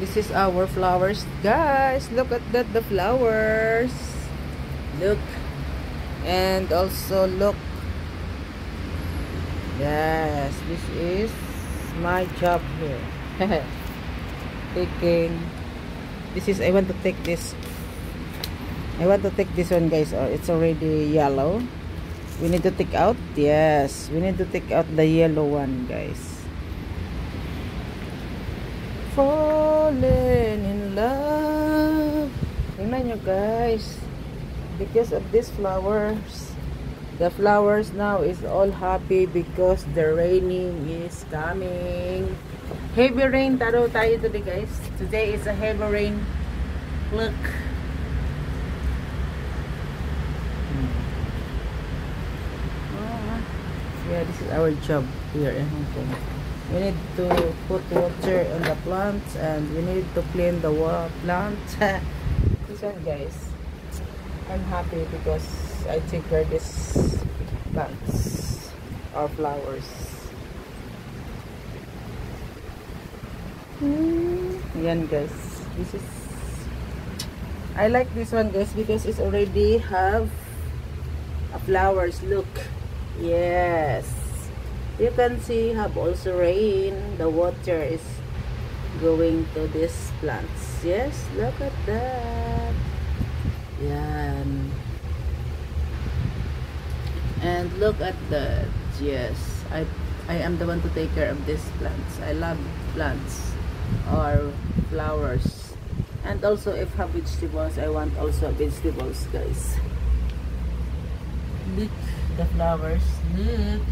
This is our flowers, guys. Look at that, the flowers. Look. And also look. Yes, this is my job here. Taking. This is, I want to take this. I want to take this one, guys. Oh, it's already yellow. We need to take out. Yes, we need to take out the yellow one, guys. Fallen in love. Tingnan nyo, guys. Because of these flowers. The flowers now is all happy because the raining is coming. Heavy rain tayo today, guys. Today is a heavy rain. Look. Yeah, this is our job here in Hong Kong. We need to put water on the plants and we need to clean the plants. This one, guys. I'm happy because I take care of this plants or flowers. Yan, guys. This is, I like this one, guys, because it's already have a flowers. Look. Yes, you can see have also rain. The water is going to these plants. Yes, look at that. Yan. And look at that. Yes, I am the one to take care of these plants. I love plants or flowers. And also if have vegetables, I want also vegetables, guys. Look the flowers. Look.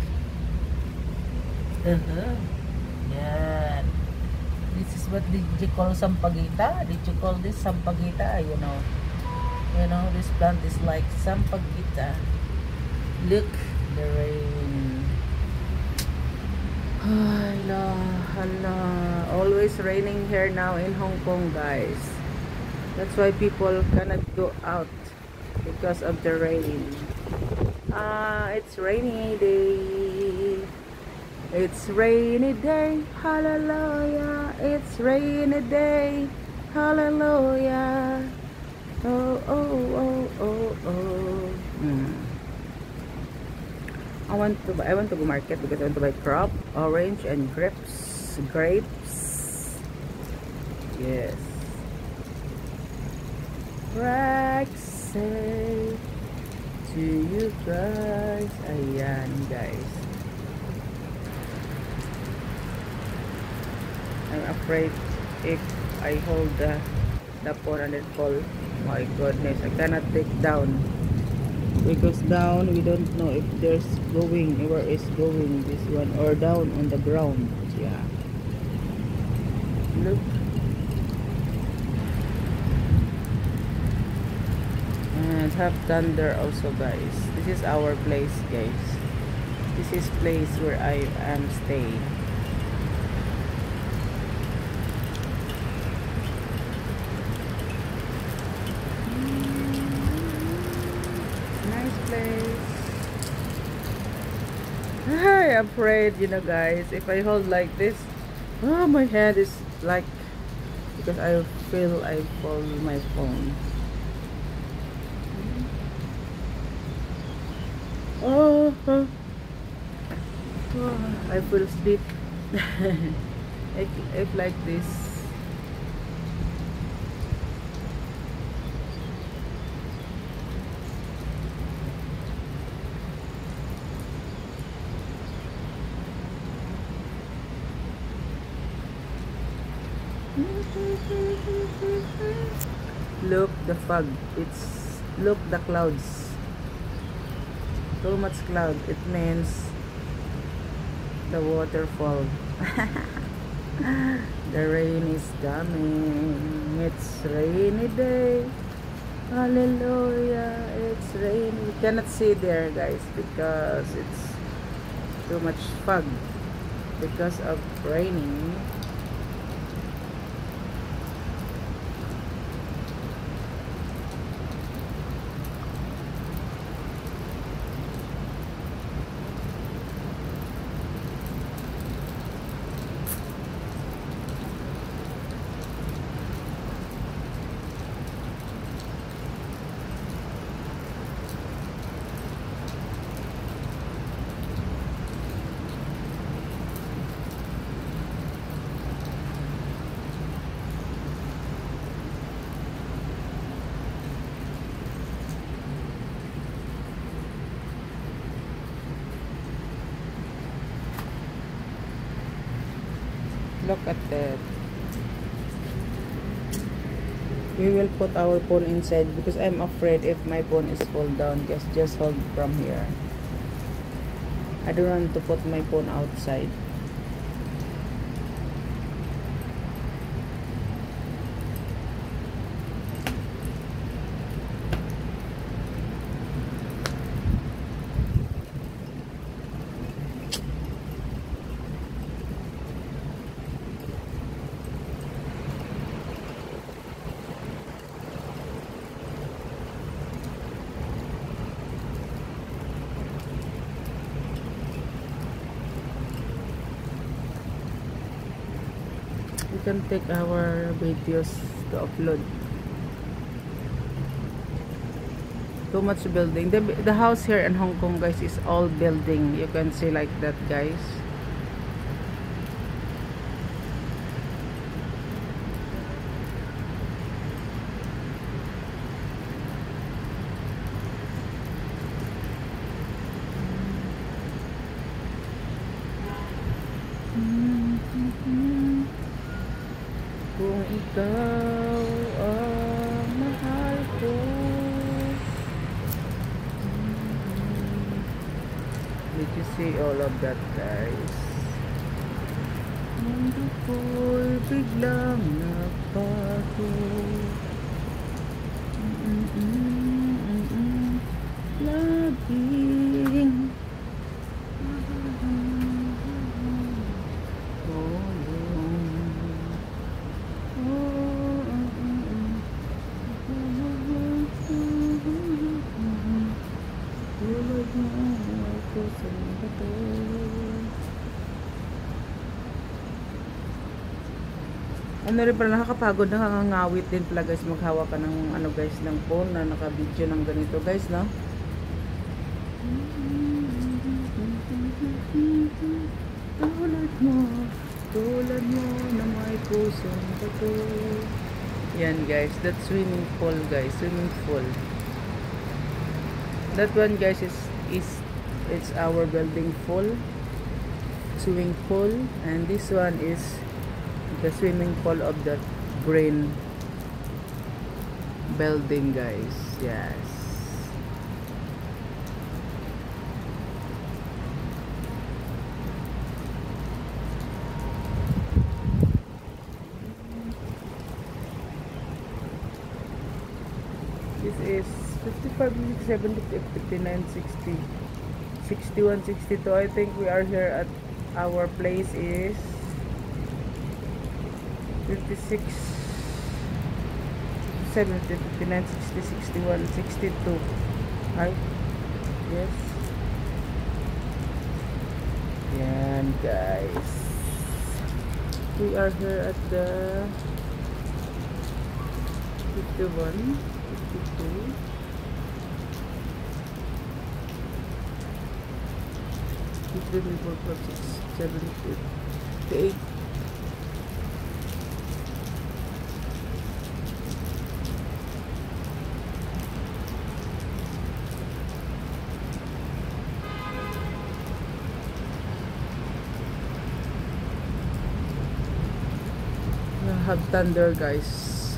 Yeah. This is what did you call sampagita? Did you call this sampagita? You know this plant is like sampagita. Look the rain. Allah, Allah. Always raining here now in Hong Kong, guys. That's why people cannot go out because of the rain. It's rainy day. It's rainy day. Hallelujah. It's rainy day. Hallelujah. Oh, oh, oh, oh, oh. I want to go market because I want to buy crop, orange, and grapes. Yes. Say to you guys. Ayan, guys. I'm afraid if I hold the phone and it fall, my goodness, I cannot take down because down we don't know if there's going, where is going this one, or down on the ground. Yeah, look. And have thunder also, guys. This is our place, guys. This is place where I am staying. Nice place. I'm afraid, guys, if I hold like this, oh, my head is like, because I feel I fall my phone. Oh, I feel sleep. if like this. Look the fog. Look the clouds. Too much cloud, it means the waterfall. The rain is coming. It's rainy day. Hallelujah. It's rainy. You cannot see there, guys, because it's too much fog because of raining. Look at that. We will put our phone inside because I'm afraid if my phone is fall down, just hold from here. I don't want to put my phone outside. We can take our videos to upload. Too much building. The house here in Hong Kong, guys, is all building. You can see like that, guys. Kung ikaw ang mahal ko. Did you see all of that, guys? Mundo ko'y biglang nagbago. Laging ano rin pala, nakakapagod, nakakangawit din pala, guys, maghawak ka ng ano, guys, ng phone na naka-video ng ganito, guys, no? Tulad mo na may pusong bato. Yan, guys, that's swimming pool, guys, swimming pool. That one, guys, it's our building pool, swimming pool, and this one is the swimming pool of that green building, guys. Yes. This is 55, 70, 59, 60, 61, 62. I think we are here at our place is 56, 70, 59, 60, 61, 62. Right? Yes. Yan, guys. We are here at the 51, 52. 53, 54, 56, 7, 8. Have thunder, guys.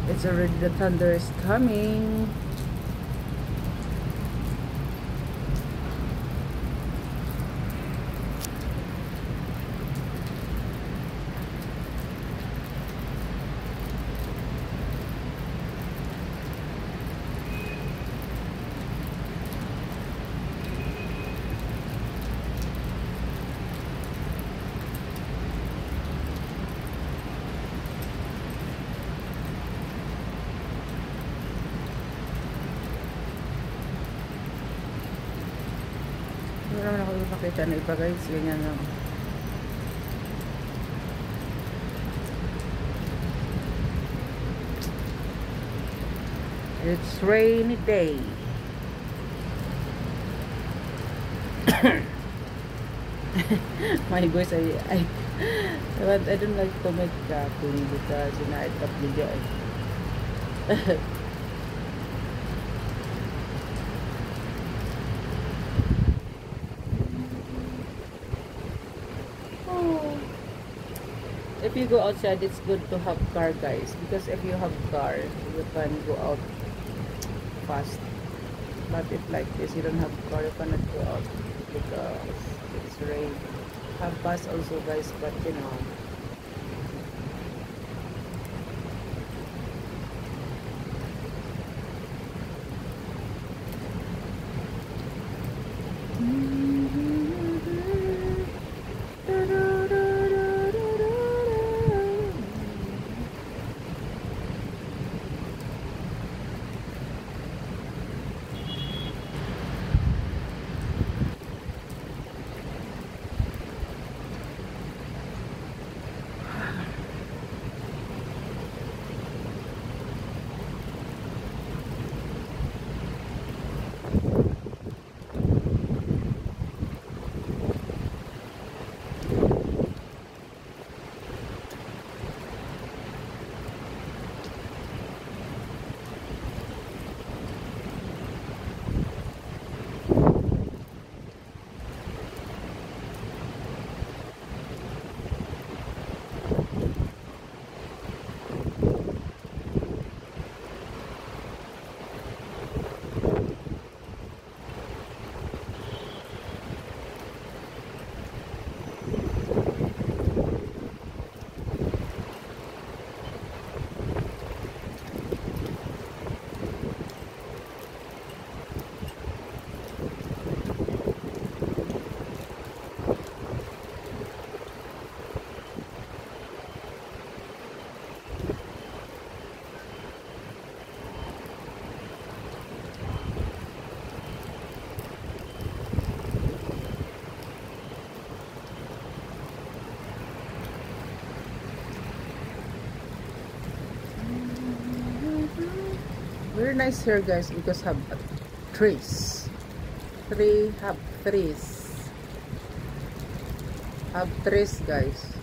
It's already, the thunder is coming. Wala naman ako ipakita na iba, guys. Ganyan lang. It's rainy day. My voice, I don't like to make clean because I top video. if you go outside, it's good to have car, guys, because if you have car, you can go out fast. But if like this, you don't have car, you cannot go out because it's rain. Have bus also, guys, but you know. Very nice here, guys, because have trees. Have trees. Have trees, guys.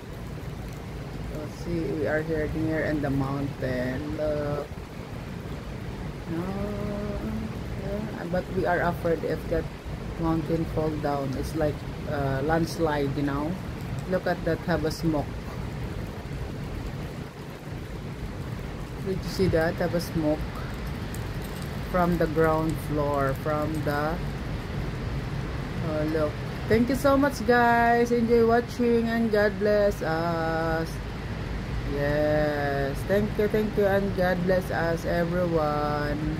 So see, we are here near in the mountain. Look. No, yeah, but we are afraid if that mountain fall down. It's like landslide, you know. Look at that, have a smoke. Did you see that? Have a smoke from the ground floor, from the look. Thank you so much, guys. Enjoy watching and God bless us. Yes, thank you, and God bless us, everyone.